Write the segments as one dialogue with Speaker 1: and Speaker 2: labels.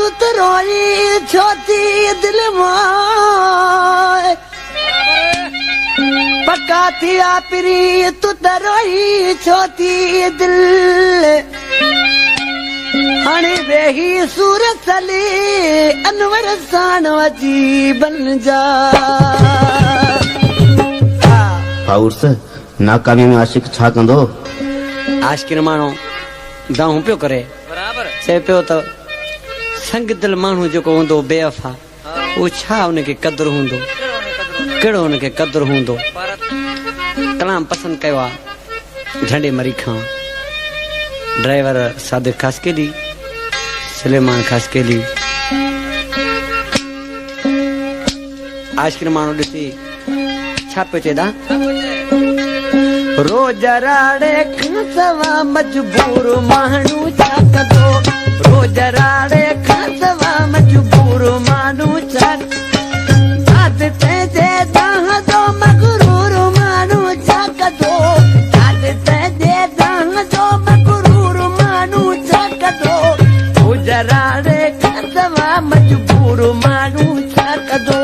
Speaker 1: तू तो रोई छोटी दिल मां पक्का थी आपरी तू तो रोई छोटी दिल हाणे वेही सूरत सली अनवर साण वजी बन जा
Speaker 2: पाउर्स नाकामी में आशिक छा कंदो
Speaker 1: आशिक मानो दाऊ पियो करे बराबर से पियो तो संग दिल मानू जो होंदो बेवफा वो छा उनके कदर होंदो केड़ो उनके कदर होंदो कलाम पसंद कयो आ झंडे मरी खां ड्राइवर सादिक खासकेली सुलेमान खासकेली आशिक मानो ॾिसी छा पियो चेदा रोज राड़े खसवा मजबूर मानू छा कदो रोज राड़े खसवा मजबूर मानू छा आदते जे दाह दो मगरूर मानू छा कदो आदते जे दाह दो मगरूर मानू छा कदो रोज राड़े खसवा मजबूर मानू छा कदो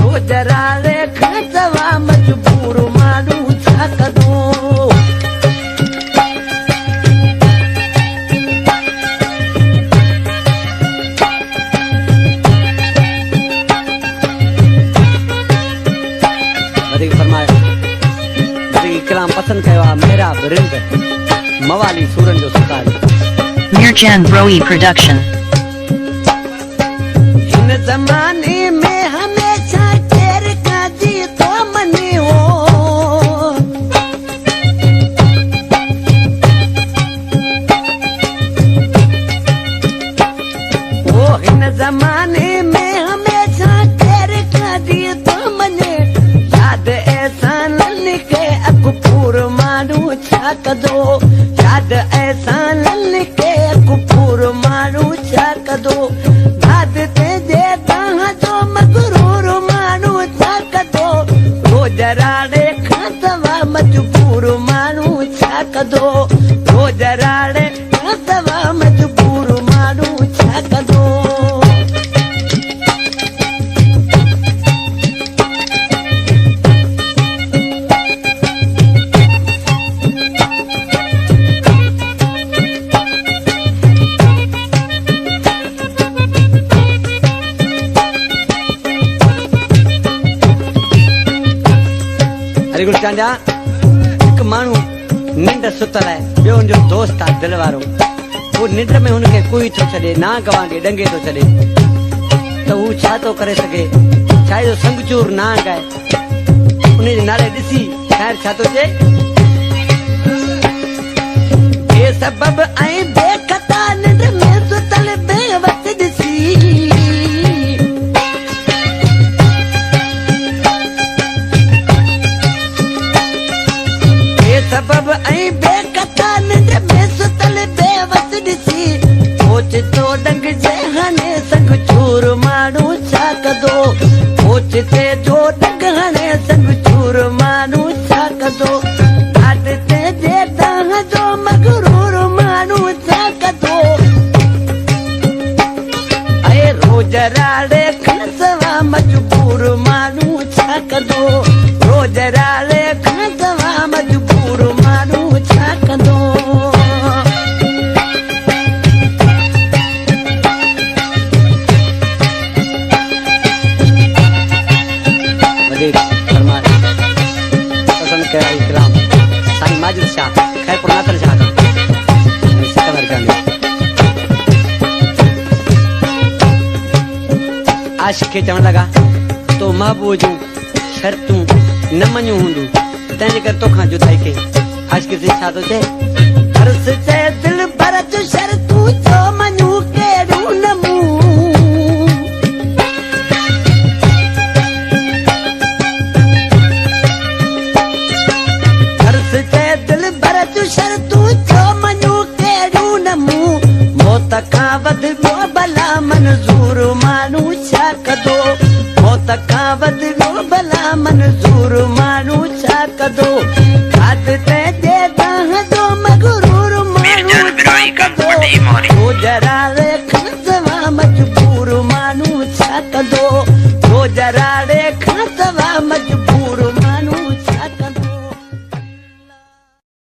Speaker 1: रोज राड़े खसवा मजबूर मानू छा कदो कलाम पसंद कयो आ मेरा रिंग मवाली सूरन जो सुतारी
Speaker 3: Mirjan Broe Production
Speaker 1: इन जमाने में हमेशा तेरे का जी तो मनी हो ओ इन जमाने में हमेशा तेरे का जी तो मने याद ऐसा लल के अकपूर मानू छा कदो याद ऐसा लल के अकपूर मानू छा कदो दाद ते जे दाह जो मगरूर मानू छा कदो रोज राड़े खसवा मजबूर मानू छा कदो रोज राड़े खसवा मजबूर मानू छा कदो चांदा एक मानू निंड सुतल है बे उनजो दोस्त आ दिल वारो वो निंड में उनके कोई तो छड़े ना गवांगे डंगे तो छड़े तो वो छा तो करे सके चाहे जो संगचूर ना गाए उन्हें नाले दिसी खैर छा तो चे ये सबब आई बेखता निंड में सुतल बेवस दिसी सबब आई बेकता निंड में सुतल बेवस दिसी सोच तो डंग जहाने संग चूर मानू छा कदो सोच ते जो डंग हने संग चूर मानू छा कदो आदते जे दाह जो मगरूर मानू छा कदो अए रोज राड़े खसवा मजबूर मानू छा कदो रोज राड़े खसवा मजबूर मानू छा कदो पसंद कया कलाम साईं माजिद शाह खैरपुर नाथर शाह आशिक खे चवण लगा तो महबूब जूं शर्तूं न मञूं हूंदू तंहिंजे करे तोखां जुदाई कई आशिक से छा थो चए हर्ष चए दिल भर जो शर्तूं छो मञूं कहिड़ियूं न मूं हर्ष चए दिल भर जो शर्तूं छो मञूं कहिड़ियूं न मूं मौत खां वध ॿियो भला मंज़ूर मानू छा कदो मौत खां वध ॿियो भला मंज़ूर मानू छा कदो आदते जे दाह जो मगरूर मानू छा कदो रोज राड़े